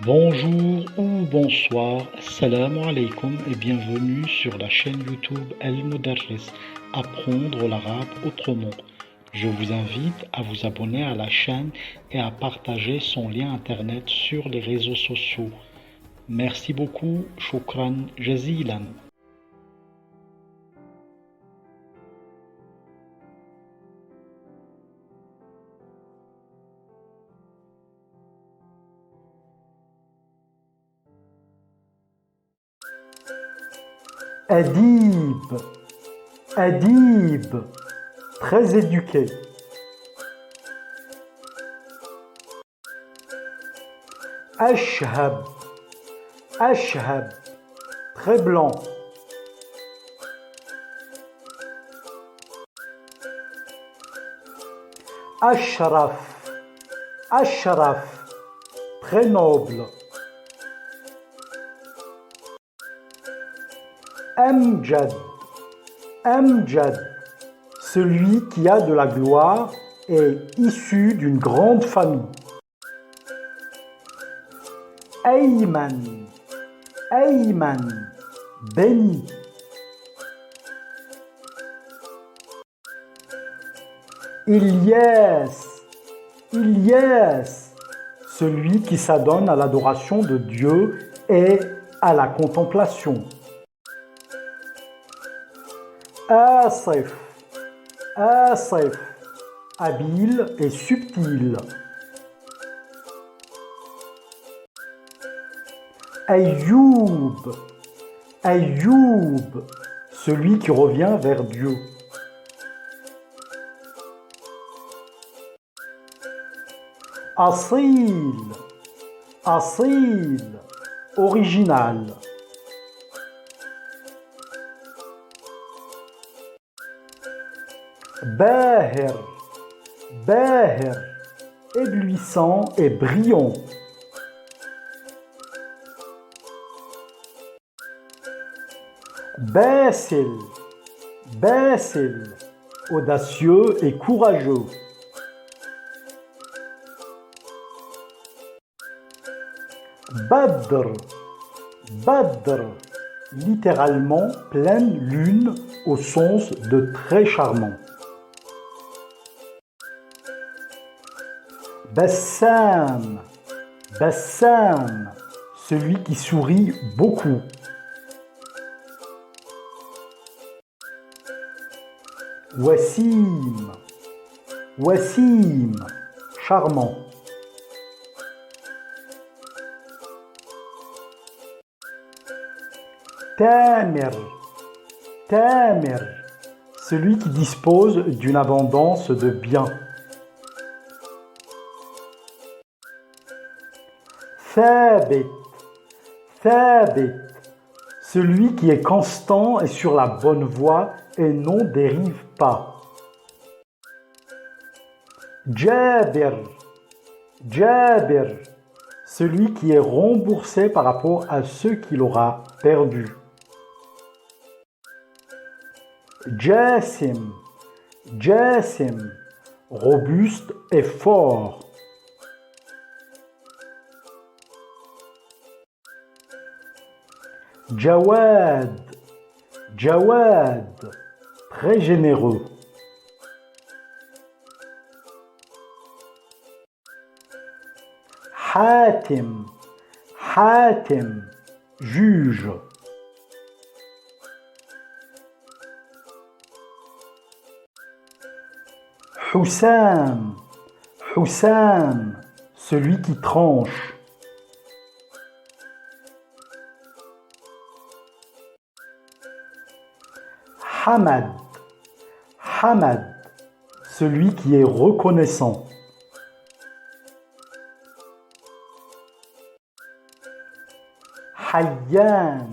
Bonjour ou bonsoir, assalamu alaikum et bienvenue sur la chaîne YouTube El Mudarris, apprendre l'arabe autrement. Je vous invite à vous abonner à la chaîne et à partager son lien internet sur les réseaux sociaux. Merci beaucoup, shukran jazilan. Adib, Adib, très éduqué. Ashhab, Ashhab, très blanc. Ashraf, Ashraf, très noble. Amjad, Amjad, celui qui a de la gloire et issu d'une grande famille. Ayman, Ayman, béni. Ilyas, Ilyas, celui qui s'adonne à l'adoration de Dieu et à la contemplation. Asif, Asif, habile et subtil. Ayoub, Ayoub, celui qui revient vers Dieu. Asil, Asil, original. Bahir, Bahir, éblouissant et brillant. Basil, Basil, audacieux et courageux. Badr, Badr, littéralement pleine lune au sens de très charmant. Bassam, Bassam, celui qui sourit beaucoup. Wassim, Wassim, charmant. Tamir, Tamir, celui qui dispose d'une abondance de biens. Thabit, Thabit, celui qui est constant et sur la bonne voie et non dérive pas. Jabir, Jabir, celui qui est remboursé par rapport à ce qu'il aura perdu. Jassim, Jassim, robuste et fort. Jawad, Jawad, très généreux. Hatim, Hatim, juge. Hussam, Hussam, celui qui tranche. Hamad, Hamad, celui qui est reconnaissant. Hayyan,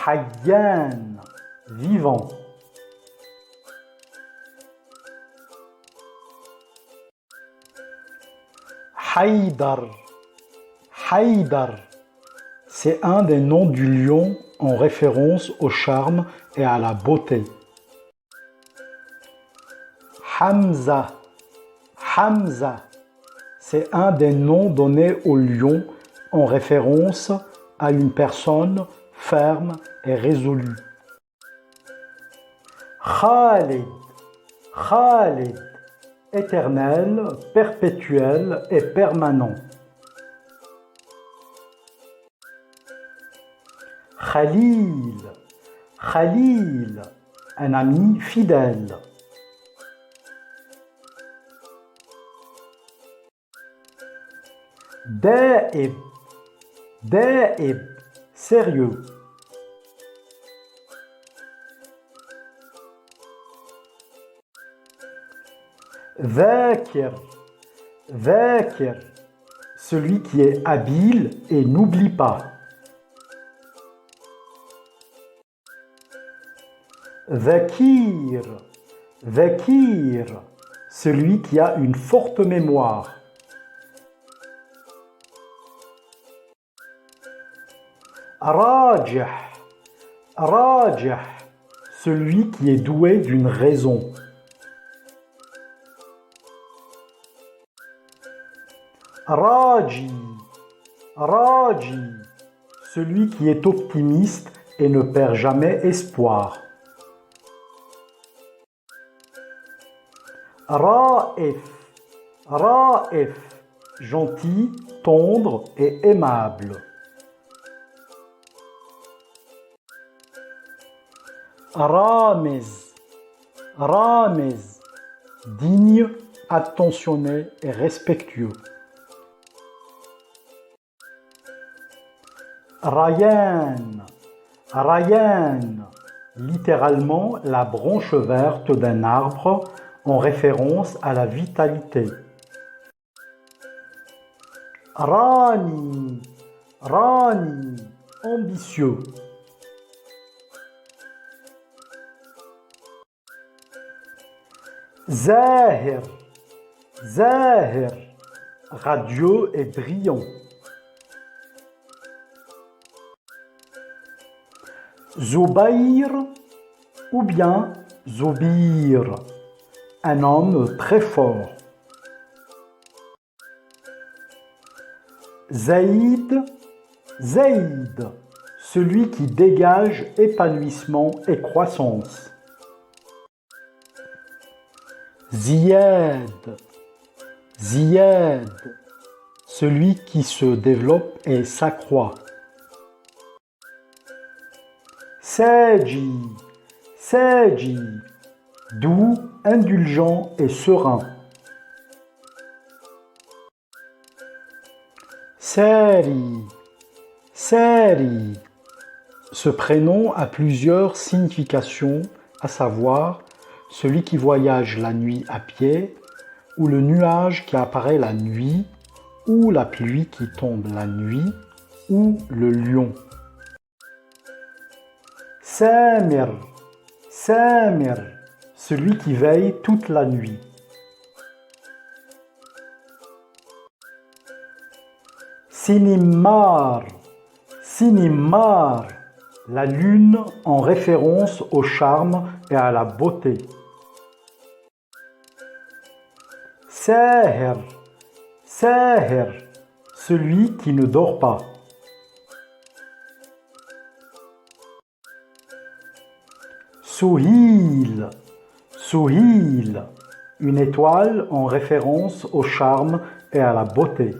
Hayyan, vivant. Haïdar, Haïdar, c'est un des noms du lion en référence au charme et à la beauté. Hamza, Hamza, c'est un des noms donnés au lion en référence à une personne ferme et résolue. Khalid, Khalid, éternel, perpétuel et permanent. Khalil, Khalil, un ami fidèle. Da'ib, Da'ib, sérieux. Dhakir, Dhakir, celui qui est habile et n'oublie pas. Dhakir, Dhakir, celui qui a une forte mémoire. Rajih, Rajih, celui qui est doué d'une raison. Raji, Raji, celui qui est optimiste et ne perd jamais espoir. Ra'if, Ra'if, gentil, tendre et aimable. Ramiz, Ramiz, digne, attentionné et respectueux. Rayyan, Rayyan, littéralement la branche verte d'un arbre en référence à la vitalité. Rani, Rani, ambitieux. Zahir, Zahir, radieux et brillant. Zubayr ou bien Zubir, un homme très fort. Zaïd, Zaïd, celui qui dégage épanouissement et croissance. Ziyad, Ziyad, celui qui se développe et s'accroît. Saji, Saji, doux, indulgent et serein. Sari, Sari, ce prénom a plusieurs significations, à savoir celui qui voyage la nuit à pied, ou le nuage qui apparaît la nuit, ou la pluie qui tombe la nuit, ou le lion. Samir, Samir, celui qui veille toute la nuit. Sinimar, Sinimar, la lune en référence au charme et à la beauté. Sahir, Sahir, celui qui ne dort pas. Souhil, Souhil, une étoile en référence au charme et à la beauté.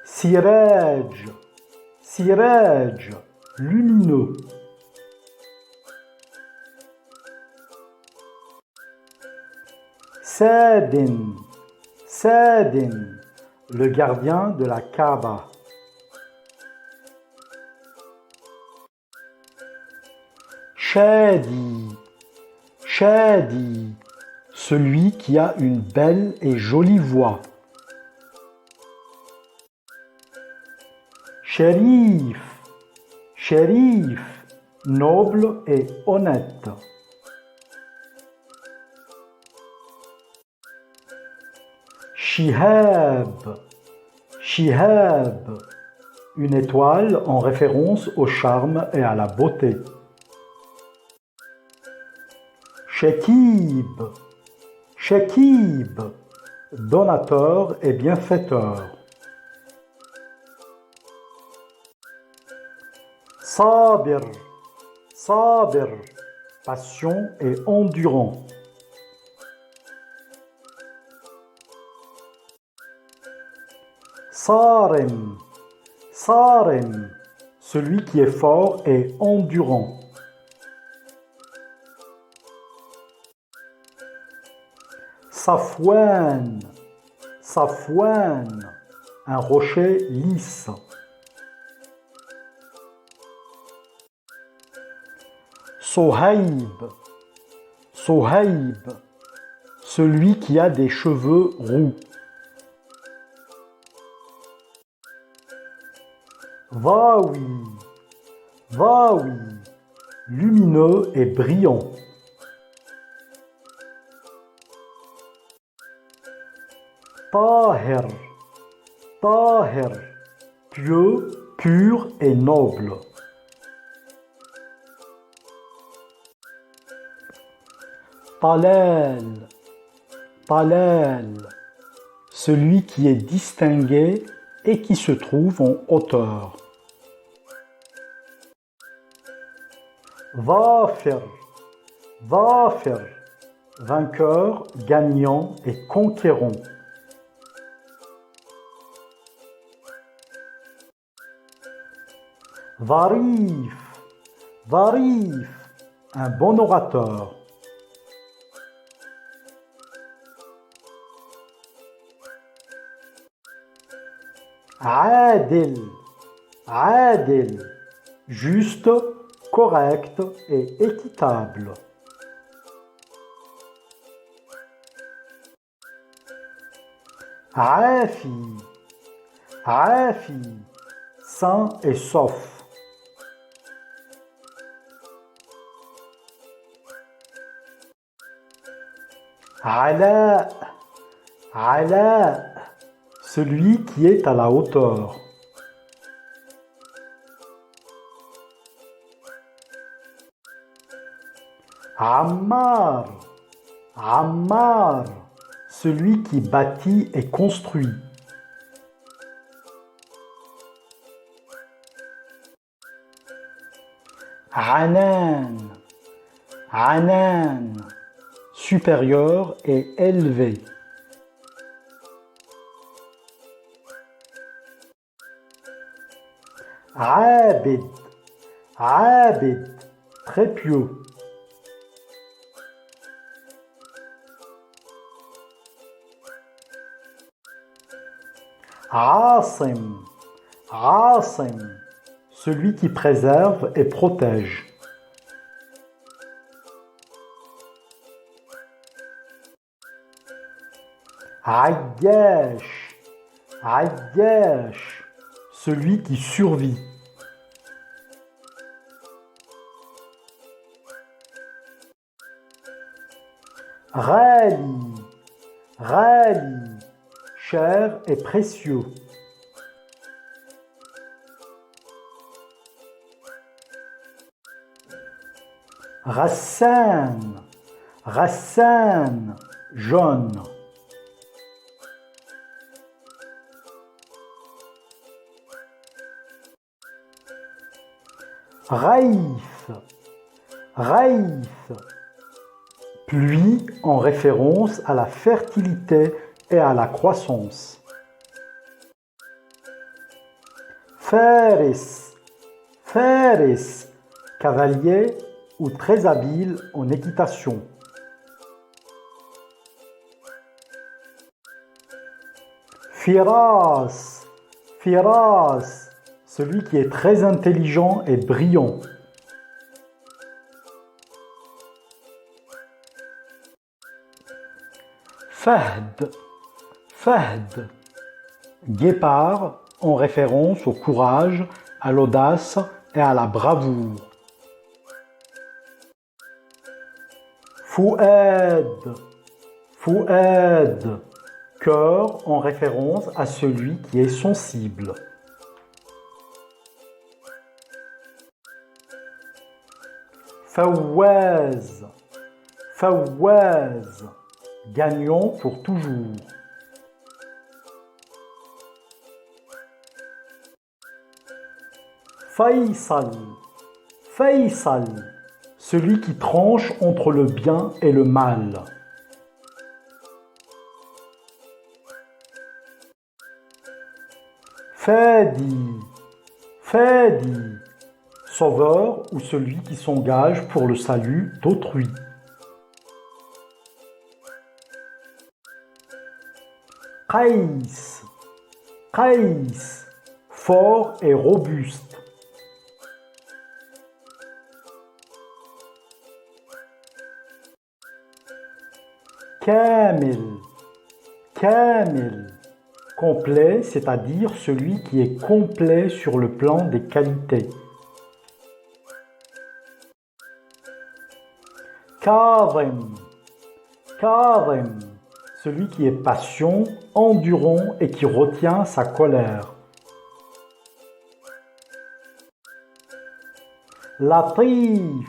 Siraj, Siraj, lumineux. Sadin, Sadin, le gardien de la Kaaba. Shadi, Shadi, celui qui a une belle et jolie voix. Shérif, Shérif, noble et honnête. Shihab, Shihab, une étoile en référence au charme et à la beauté. Shakib, Shakib, donateur et bienfaiteur. Sabir, sabir, patient et endurant. Sarem, sarem, celui qui est fort et endurant. Safwan, safwan, un rocher lisse. Sohaib, sohaib, celui qui a des cheveux roux. Vawi, vawi, lumineux et brillant. Tahir, tahir, pieux, pur et noble. Talal, talal, celui qui est distingué et qui se trouve en hauteur. Zafir, zafir, vainqueur, gagnant et conquérant. Zarif, zarif, un bon orateur. Adil, adil, juste, correct et équitable. Afi, afi, sain et sauf. Ala, ala, celui qui est à la hauteur. Ammar, ammar, celui qui bâtit et construit. Anan, anan, supérieur et élevé. Abid, abid, très pieux. Asim, asim, celui qui préserve et protège. Ayyash, ayyash, celui qui survit. Ghali, ghali, cher et précieux. Rassan, rassan, jaune. Raïf, raïf, pluie en référence à la fertilité et à la croissance. Faris, faris, cavalier ou très habile en équitation. Firas, firas, celui qui est très intelligent et brillant. Fahd, fahd, guépard en référence au courage, à l'audace et à la bravoure. Fouad, fouad, cœur en référence à celui qui est sensible. Fawaz, fawaz, gagnant pour toujours. Faisal, Faisal, celui qui tranche entre le bien et le mal. Fadi, Fadi, sauveur ou celui qui s'engage pour le salut d'autrui. Qais, Qais, fort et robuste. Kamil, Kamil, complet, c'est-à-dire celui qui est complet sur le plan des qualités. Kadhim, Kadhim, celui qui est patient, endurant et qui retient sa colère. Latif,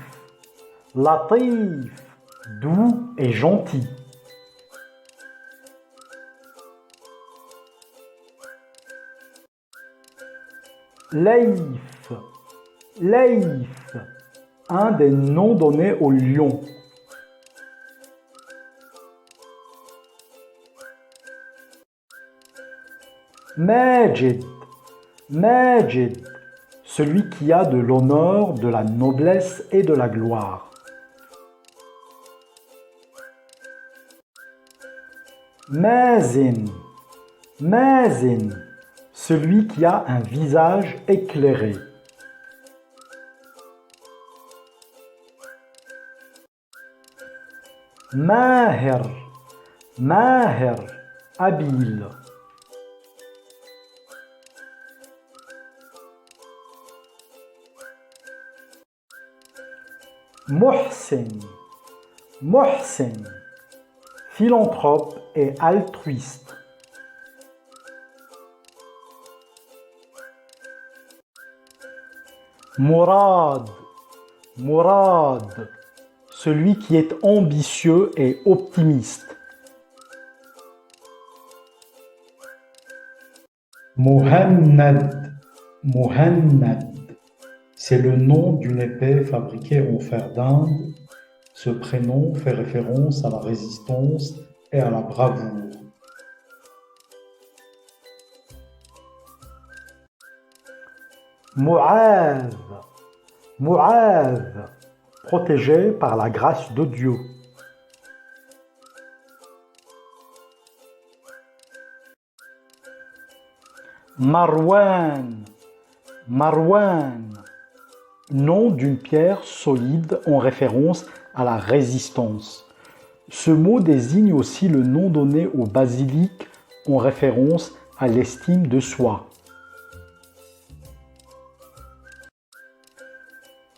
Latif, doux et gentil. Laïf, Laïf, un des noms donnés au lion. Majid, Majid, celui qui a de l'honneur, de la noblesse et de la gloire. Mazin, Mazin, celui qui a un visage éclairé. Maher, Maher, habile. Muhsin, Muhsin, philanthrope et altruiste. Mourad, Mourad, celui qui est ambitieux et optimiste. Muhannad, Muhannad, c'est le nom d'une épée fabriquée en fer d'Inde. Ce prénom fait référence à la résistance et à la bravoure. Mu'adh, Mu'adh, protégé par la grâce de Dieu. Marwan, Marwan, nom d'une pierre solide en référence à la résistance. Ce mot désigne aussi le nom donné au basilic en référence à l'estime de soi.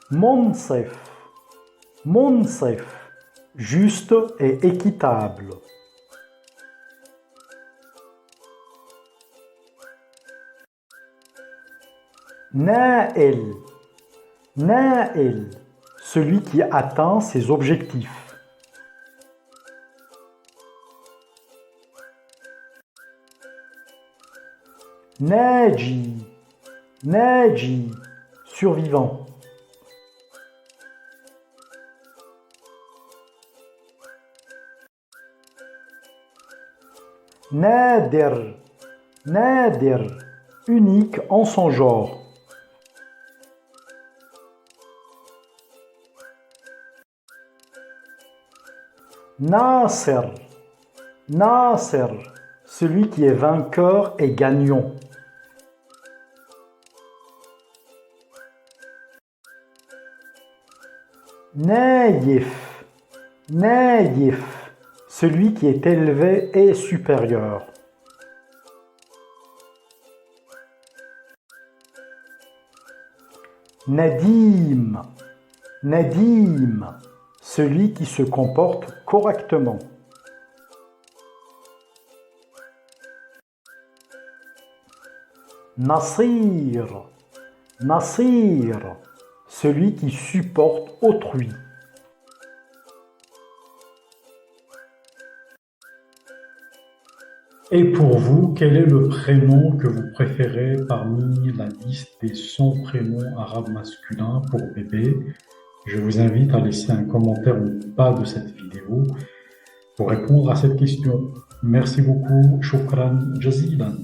Monsef, Monsef, juste et équitable. Na'el, Na'el, celui qui atteint ses objectifs. Naji, Naji, survivant. Nader, Nader, unique en son genre. Nasser, Nasser, celui qui est vainqueur et gagnant. Naïf, Naïf, celui qui est élevé et supérieur. Nadim, Nadim, celui qui se comporte correctement. Nasir, Nasir, celui qui supporte autrui. Et pour vous, quel est le prénom que vous préférez parmi la liste des 100 prénoms arabes masculins pour bébé? Je vous invite à laisser un commentaire en bas de cette vidéo pour répondre à cette question. Merci beaucoup. Shukran jazilan.